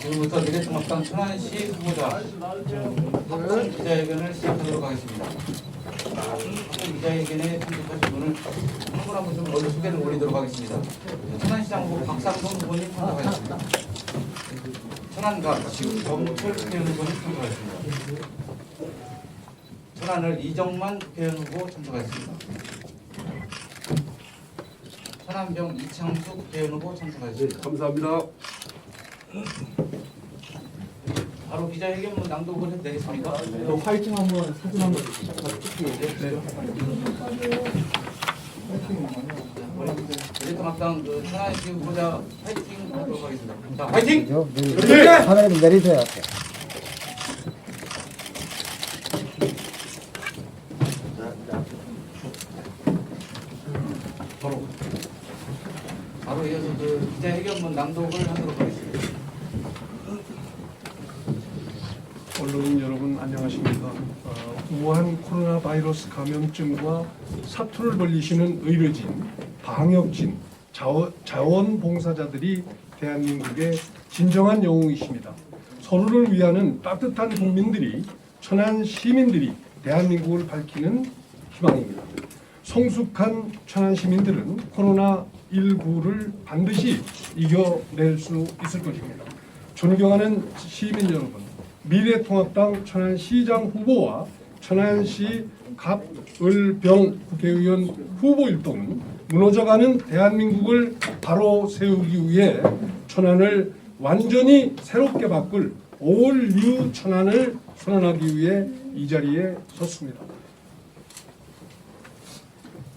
지금부터 미래통합당 천안시 후보자 합동 기자회견을 시작하도록 하겠습니다. 합동 기자회견에 참석하신 분을 한 분 한 분 좀 먼저 소개를 올리도록 하겠습니다. 천안시장 후보 박상동 후보님 참석하셨습니다. 천안갑 정철 국회의원 후보님 참석하셨습니다. 천안을 이정만 국회의원 후보 참석하셨습니다. 천안병 이창수 국회의원 후보 참석하셨습니다. 감사합니다. 바로 기자회견문 낭독을 해도 되겠습니까? 또 화이팅 한번 사진 한번 찍게요. 미래통합당 천안시 후보자 화이팅 하도록 하겠습니다. 자, 화이팅! 하나님 내리세요. 바로 이어서 기자회견문 낭독을 하도록 하겠습니다. 언론인 여러분 안녕하십니까. 우한 코로나 바이러스 감염증과 사투를 벌리시는 의료진, 방역진, 자원봉사자들이 대한민국의 진정한 영웅이십니다. 서로를 위하는 따뜻한 국민들이, 천안 시민들이 대한민국을 밝히는 희망입니다. 성숙한 천안 시민들은 코로나19를 반드시 이겨낼 수 있을 것입니다. 존경하는 시민 여러분, 미래통합당 천안시장 후보와 천안시 갑을병 국회의원 후보 일동은 무너져가는 대한민국을 바로 세우기 위해 천안을 완전히 새롭게 바꿀 올 뉴 천안을 선언하기 위해 이 자리에 섰습니다.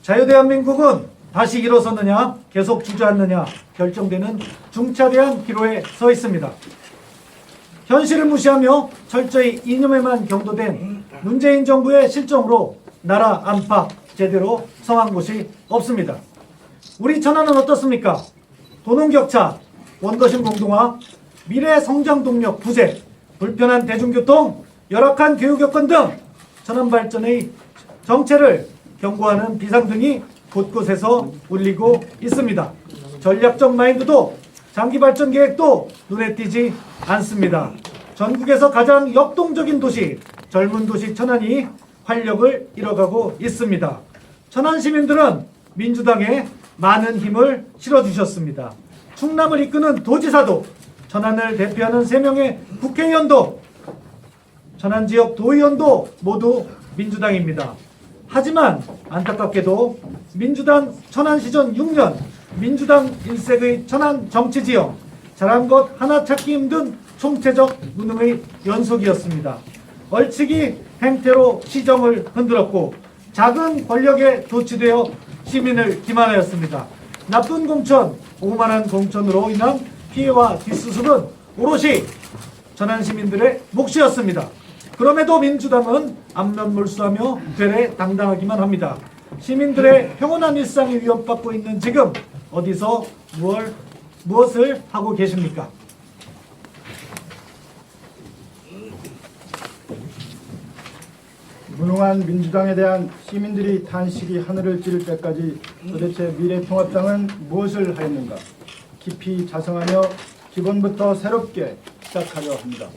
자유대한민국은 다시 일어서느냐 계속 주저앉느냐 결정되는 중차대한 기로에 서 있습니다. 현실을 무시하며 철저히 이념에만 경도된 문재인 정부의 실정으로 나라 안팎 제대로 성한 곳이 없습니다. 우리 천안은 어떻습니까? 도농격차, 원도심 공동화, 미래 성장 동력 부재, 불편한 대중교통, 열악한 교육 여건 등 천안 발전의 정체를 경고하는 비상등이 곳곳에서 울리고 있습니다. 전략적 마인드도 장기 발전 계획도 눈에 띄지 않습니다. 전국에서 가장 역동적인 도시, 젊은 도시 천안이 활력을 잃어가고 있습니다. 천안 시민들은 민주당에 많은 힘을 실어주셨습니다. 충남을 이끄는 도지사도, 천안을 대표하는 3명의 국회의원도, 천안 지역 도의원도 모두 민주당입니다. 하지만 안타깝게도 민주당 천안시전 6년, 민주당 일색의 천안 정치지형, 잘한 것 하나 찾기 힘든 총체적 무능의 연속이었습니다. 얼치기 행태로 시정을 흔들었고 작은 권력에 도취되어 시민을 기만하였습니다. 나쁜 공천, 오만한 공천으로 인한 피해와 뒷수습은 오롯이 천안 시민들의 몫이었습니다. 그럼에도 민주당은 안면몰수하며 되레 당당하기만 합니다. 시민들의 평온한 일상이 위협받고 있는 지금 어디서 무엇을 하고 계십니까? 무능한 민주당에 대한 시민들이 탄식이 하늘을 찌를 때까지 도대체 미래통합당은 무엇을 하였는가? 깊이 자성하며 기본부터 새롭게 시작하려 합니다.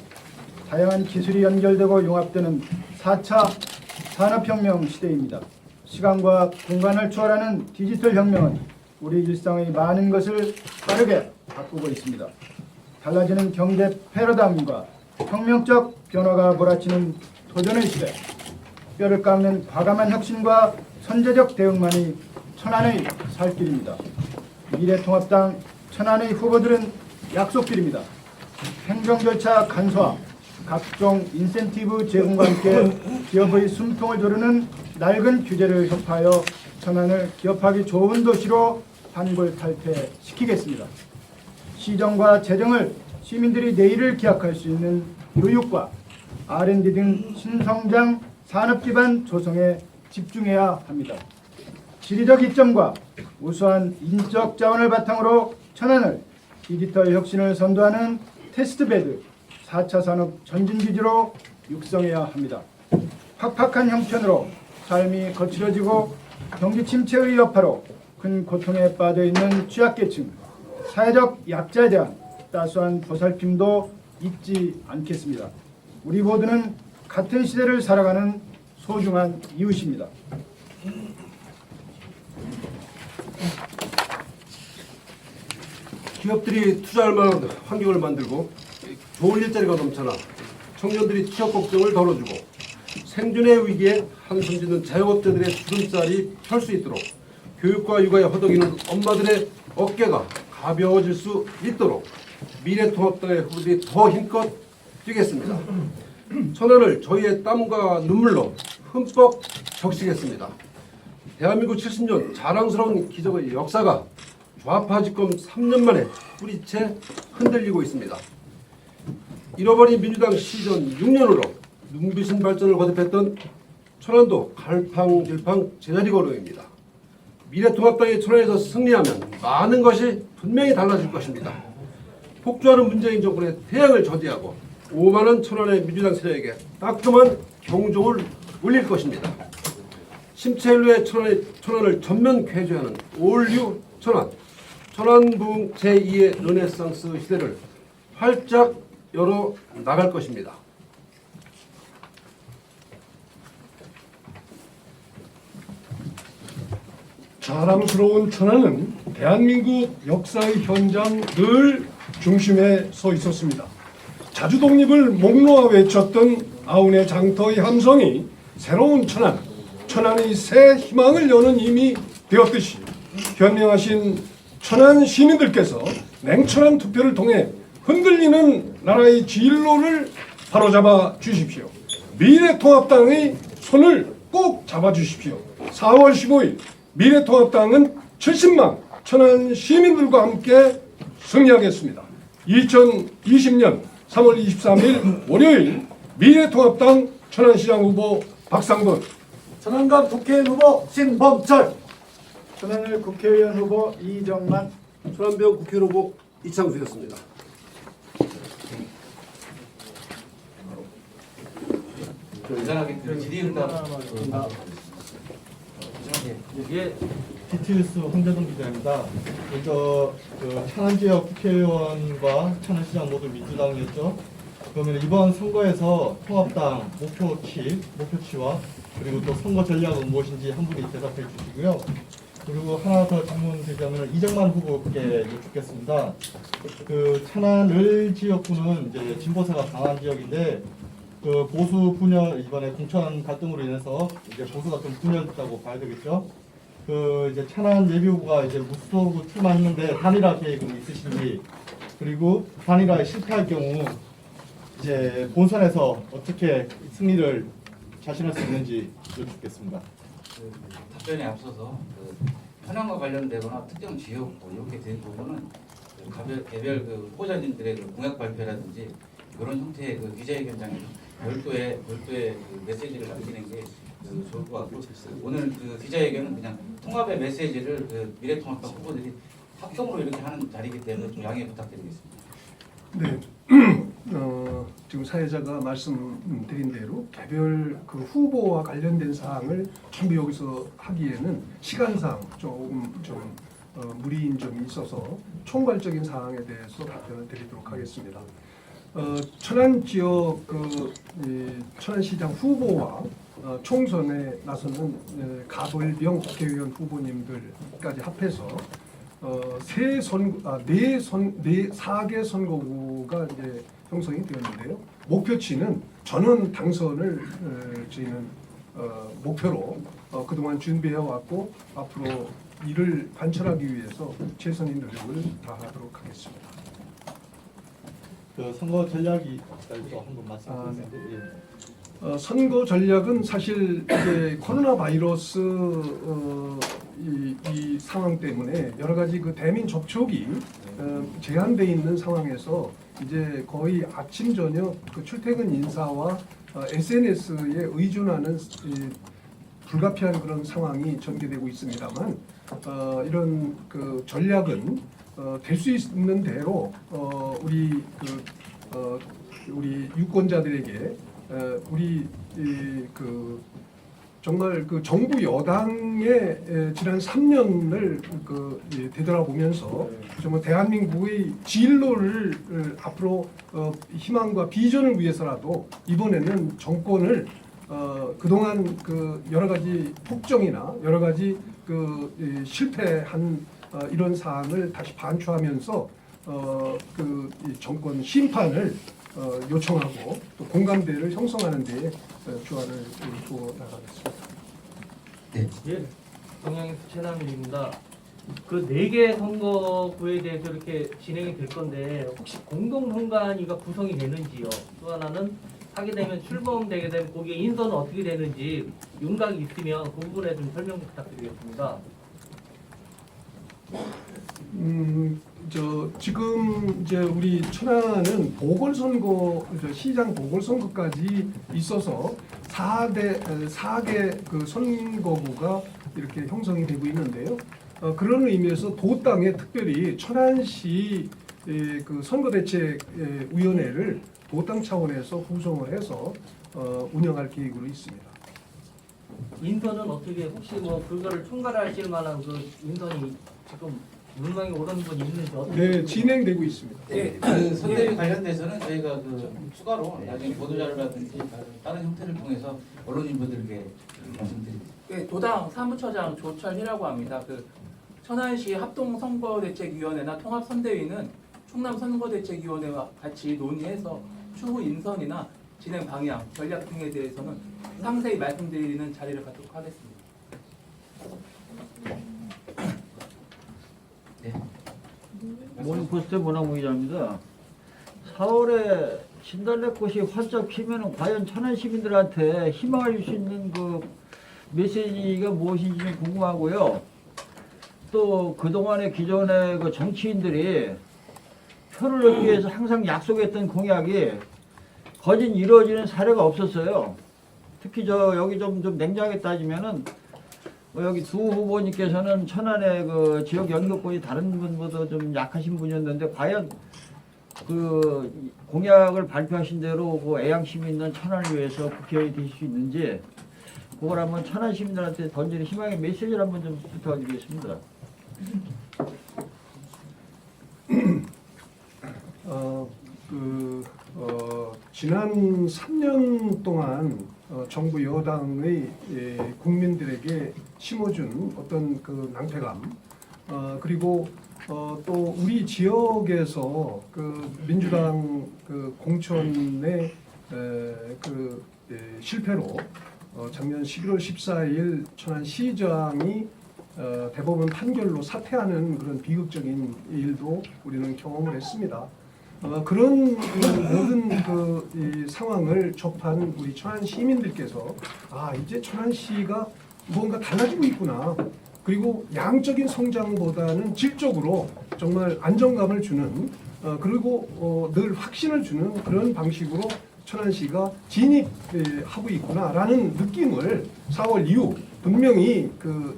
다양한 기술이 연결되고 융합되는 4차 산업혁명 시대입니다. 시간과 공간을 초월하는 디지털 혁명은 우리 일상의 많은 것을 빠르게 바꾸고 있습니다. 달라지는 경제 패러다임과 혁명적 변화가 몰아치는 도전의 시대, 뼈를 깎는 과감한 혁신과 선제적 대응만이 천안의 살 길입니다. 미래통합당 천안의 후보들은 약속드립니다. 행정 절차 간소화, 각종 인센티브 제공과 함께 기업의 숨통을 조르는 낡은 규제를 혁파하여 천안을 기업하기 좋은 도시로 환골탈퇴시키겠습니다. 시정과 재정을 시민들이 내일을 기약할 수 있는 교육과 R&D 등 신성장 산업 기반 조성에 집중해야 합니다. 지리적 이점과 우수한 인적 자원을 바탕으로 천안을 디지털 혁신을 선도하는 테스트베드, 4차 산업 전진기지로 육성해야 합니다. 팍팍한 형편으로 삶이 거칠어지고 경기 침체의 여파로 큰 고통에 빠져 있는 취약계층, 사회적 약자에 대한 따스한 보살핌도 잊지 않겠습니다. 우리 모두는 같은 시대를 살아가는 소중한 이웃입니다. 기업들이 투자할 만한 환경을 만들고 좋은 일자리가 넘쳐나 청년들이 취업 걱정을 덜어주고 생존의 위기에 한숨 짓는 자영업자들의 주름살이 펼 수 있도록 교육과 육아에 허덕이는 엄마들의 어깨가 가벼워질 수 있도록 미래통합당의 후보들이 더 힘껏 뛰겠습니다. 천안을 저희의 땀과 눈물로 흠뻑 적시겠습니다. 대한민국 70년 자랑스러운 기적의 역사가 좌파 집권 3년 만에 뿌리채 흔들리고 있습니다. 잃어버린 민주당 시전 6년으로 눈부신 발전을 거듭했던 천안도 갈팡질팡 제자리 걸음입니다. 미래통합당이 천안에서 승리하면 많은 것이 분명히 달라질 것입니다. 폭주하는 문재인 정권의 태양을 저지하고 오만한 천안의 민주당 세력에게 따끔한 경종을 울릴 것입니다. 침체일로의 천안을 전면 쾌죄하는 올뉴 천안, 천안부흥 제2의 르네상스 시대를 활짝 열어 나갈 것입니다. 자랑스러운 천안은 대한민국 역사의 현장 늘 중심에 서 있었습니다. 자주 독립을 목놓아 외쳤던 아운의 장터의 함성이 새로운 천안, 천안의 새 희망을 여는 힘이 되었듯이 현명하신 천안 시민들께서 냉철한 투표를 통해 흔들리는 나라의 진로를 바로잡아 주십시오. 미래통합당의 손을 꼭 잡아주십시오. 4월 15일 미래통합당은 70만 천안 시민들과 함께 승리하겠습니다. 2020년 3월 23일 월요일 미래통합당 천안시장 후보 박상돈, 천안갑 국회의원 후보 신범철, 천안을 국회의원 후보 이정만, 천안병 국회의원 후보 이창수였습니다. 간단하게 그 질의응답 예, BTS 황재동 기자입니다. 먼저 천안 지역 국회의원과 천안시장 모두 민주당이었죠. 그러면 이번 선거에서 통합당 목표치와 그리고 또 선거 전략은 무엇인지 한 분이 대답해 주시고요. 그리고 하나 더 질문드리자면 이정만 후보께 여쭙겠습니다. 그 천안 을 지역구는 이제 진보세가 강한 지역인데 그 보수 분열 이번에 공천 갈등으로 인해서 이제 보수가 좀 분열됐다고 봐야 되겠죠. 그 이제 천안 예비 후보가 이제 무소속 출마했는데 단일화 계획은 있으신지, 그리고 단일화에 실패할 경우 이제 본선에서 어떻게 승리를 자신할 수 있는지 여쭙겠습니다. 답변에 앞서서 현황과 관련되거나 특정 지역 이렇게 된 부분은 개별 후보자님들의 공약 발표라든지 이런 형태의 기자회견장에서 별도의 메시지를 남기는 게 좋을 것 같고, 오늘 기자회견은 그냥 통합의 메시지를 미래통합당 후보들이 합동으로 이렇게 하는 자리이기 때문에 좀 양해 부탁드리겠습니다. 네, 지금 사회자가 말씀드린 대로 개별 후보와 관련된 사항을 전부 여기서 하기에는 시간상 조금 무리인 점이 있어서 총괄적인 사항에 대해서 답변을 드리도록 하겠습니다. 천안 지역 천안시장 후보와 총선에 나서는 가벌병 국회의원 후보님들까지 합해서 4개 선거구가 이제 형성이 되었는데요. 목표치는 전원 당선을 저희는 목표로 그동안 준비해 왔고 앞으로 이를 관철하기 위해서 최선의 노력을 다하도록 하겠습니다. 그 선거 전략이 또 한번 말씀해 주세요. 예. 선거 전략은 사실 이제 코로나 바이러스 이 상황 때문에 여러 가지 대민 접촉이 제한돼 있는 상황에서 이제 거의 아침 저녁 출퇴근 인사와 SNS에 의존하는 불가피한 그런 상황이 전개되고 있습니다만 이런 전략은 될 수 있는 대로 우리 우리 유권자들에게 우리 그 정말 그 정부 여당의 지난 3년을 되돌아보면서 정말 대한민국의 진로를 앞으로 희망과 비전을 위해서라도 이번에는 정권을 그동안 그 여러 가지 폭정이나 여러 가지 실패한 이런 사항을 다시 반추하면서 이 정권 심판을 요청하고 또 공감대를 형성하는 데에 주안을 두어 나가겠습니다. 예, 동양에서 최남일입니다. 그 4개 선거구에 대해서 이렇게 진행이 될 건데 혹시 공동선관위가 구성이 되는지요? 또 하나는 하게 되면 출범되게 되면 거기에 인선은 어떻게 되는지 윤곽이 있으면 그 부분에 좀 설명 부탁드리겠습니다. 지금 이제 우리 천안은 보궐선거, 시장 보궐선거까지 있어서 4개 그 선거구가 이렇게 형성이 되고 있는데요. 그런 의미에서 도당에 특별히 천안시 그 선거대책위원회를 도당 차원에서 구성을 해서 운영할 계획으로 있습니다. 인선은 어떻게 혹시 뭐 그거를 총괄하실 만한 그 인선이 지금 물망에 오른 분이 있는지 어떻게? 네, 진행되고 있습니다. 네, 그 선대위 관련돼서는 저희가 그 추가로 나중에 보도자료라든지 다른 형태를 통해서 언론인분들께 말씀드립니다. 네, 도당 사무처장 조철희라고 합니다. 그 천안시 합동선거대책위원회나 통합선대위는 충남선거대책위원회와 같이 논의해서 추후 인선이나 진행 방향, 전략 등에 대해서는 상세히 말씀드리는 자리를 갖도록 하겠습니다. 모닝포스트 문화부 기자입니다. 4월에 진달래꽃이 활짝 피면은 과연 천안 시민들한테 희망을 줄 수 있는 그 메시지가 무엇인지 좀 궁금하고요. 또 그동안의 기존의 그 정치인들이 표를 얻기 위해서 항상 약속했던 공약이 거진 이루어지는 사례가 없었어요. 특히 여기 좀 냉정하게 따지면은 여기 두 후보님께서는 천안의 그 지역 연구권이 다른 분보다 좀 약하신 분이었는데 과연 그 공약을 발표하신 대로 그 애양 시민은 천안을 위해서 국회의원이 되실 수 있는지 그걸 한번 천안 시민들한테 던지는 희망의 메시지를 한번 좀 부탁드리겠습니다. 지난 3년 동안 정부 여당의 국민들에게 심어준 어떤 그 낭패감 그리고 또 우리 지역에서 그 민주당 그 공천의 실패로 작년 11월 14일 천안시장이 대법원 판결로 사퇴하는 그런 비극적인 일도 우리는 경험을 했습니다. 그런 모든 이 상황을 접한 우리 천안 시민들께서 이제 천안시가 뭔가 달라지고 있구나. 그리고 양적인 성장보다는 질적으로 정말 안정감을 주는 그리고 늘 확신을 주는 그런 방식으로 천안시가 진입하고 있구나라는 느낌을 4월 이후 분명히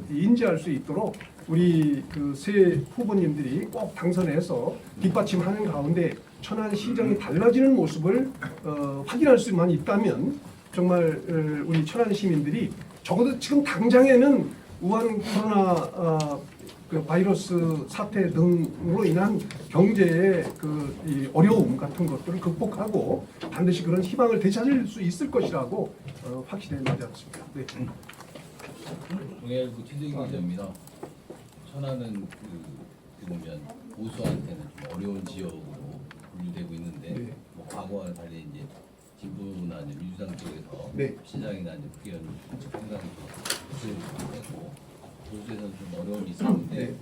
인지할 수 있도록 우리 새 후보님들이 꼭 당선해서 뒷받침하는 가운데 천안시장이 달라지는 모습을 확인할 수만 있다면 정말 우리 천안 시민들이 적어도 지금 당장에는 우한 코로나 바이러스 사태 등으로 인한 경제의 이 어려움 같은 것들을 극복하고 반드시 그런 희망을 되찾을 수 있을 것이라고 확신에 나지 않습니다. 네. 동해일보 최재기 기자입니다. 천안은 보면 보수한테는 좀 어려운 지역으로 분류되고 있는데 네. 뭐 과거와 달리 이제 진보나 이제 민주당 쪽에서 네. 시장이나 이제 국회의원 상당히 됐고 보수에서는 좀 어려움이 있었는데 네.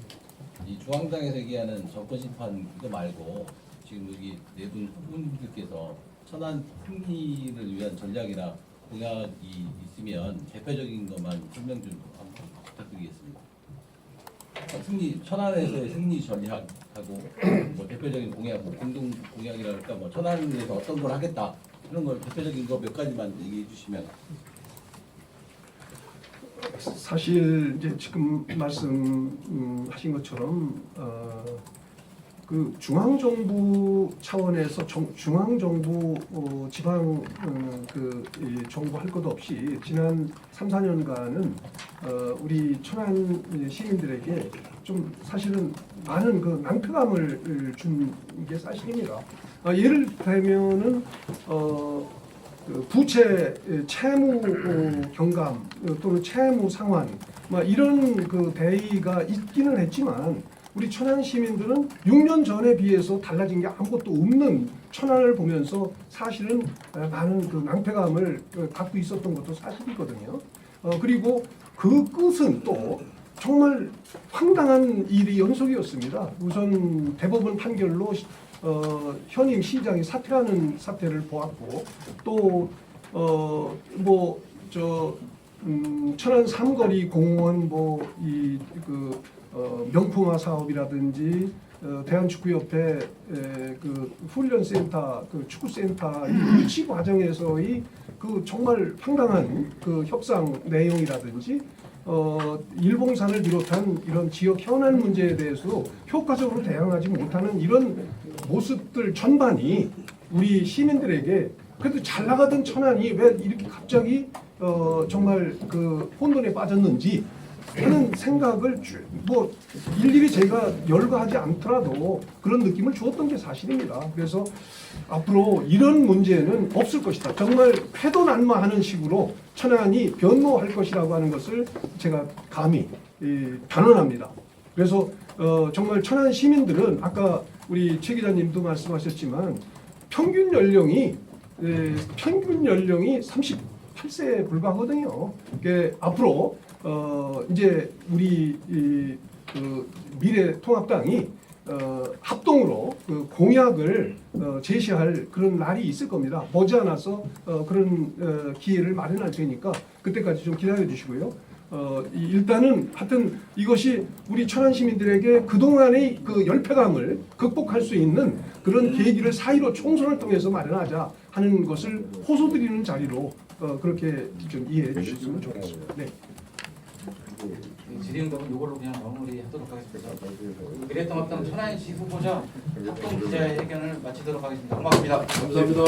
이 중앙당에서 얘기하는 정권 심판 그거 말고 지금 여기 네 분 후보님들께서 천안 승리를 위한 전략이나 공약이 있으면 대표적인 것만 설명 좀 한번 부탁드리겠습니다. 천안에서의 승리 전략하고 뭐 대표적인 공약, 뭐 공동 공약이랄까, 뭐 천안에서 어떤 걸 하겠다 이런 걸 대표적인 거 몇 가지만 얘기해 주시면. 사실 이제 지금 말씀하신 것처럼 그 중앙정부 차원에서 중앙정부 지방 이 정부 할 것 없이 지난 3, 4년간은 우리 천안 시민들에게 좀 사실은 많은 그 낭패감을 준 게 사실입니다. 예를 들면은 그 부채 채무 경감 또는 채무 상환 이런 그 대의가 있기는 했지만 우리 천안 시민들은 6년 전에 비해서 달라진 게 아무것도 없는 천안을 보면서 사실은 많은 그 낭패감을 갖고 있었던 것도 사실이거든요. 그리고 그 끝은 또 정말 황당한 일이 연속이었습니다. 우선 대법원 판결로 현임 시장이 사퇴하는 사태를 보았고 또 천안 삼거리 공원 명품화 사업이라든지 대한축구협회 그 훈련센터 그 축구센터 유치 과정에서의 그 정말 황당한 그 협상 내용이라든지 일봉산을 비롯한 이런 지역 현안 문제에 대해서 효과적으로 대응하지 못하는 이런 모습들 전반이 우리 시민들에게 그래도 잘 나가던 천안이 왜 이렇게 갑자기 정말 그 혼돈에 빠졌는지 하는 생각을 일일이 제가 열거하지 않더라도 그런 느낌을 주었던 게 사실입니다. 그래서 앞으로 이런 문제는 없을 것이다. 정말 패도난무하는 식으로 천안이 변모할 것이라고 하는 것을 제가 감히 단언합니다. 그래서 정말 천안 시민들은 아까 우리 최 기자님도 말씀하셨지만 평균 연령이 38세에 불과하거든요. 앞으로 이제 우리 그 미래통합당이 합동으로 그 공약을 제시할 그런 날이 있을 겁니다. 머지않아서 그런 기회를 마련할 테니까 그때까지 좀 기다려 주시고요. 일단은 하여튼 이것이 우리 천안 시민들에게 그동안의 그 열패감을 극복할 수 있는 그런 계기를 4.15 총선을 통해서 마련하자 하는 것을 호소드리는 자리로 그렇게 좀 이해해 주셨으면 좋겠습니다. 네. 질의응답은 이걸로 그냥 마무리하도록 하겠습니다. 미래통합당 천안시 후보자 합동 기자회견을 마치도록 하겠습니다. 고맙습니다. 감사합니다.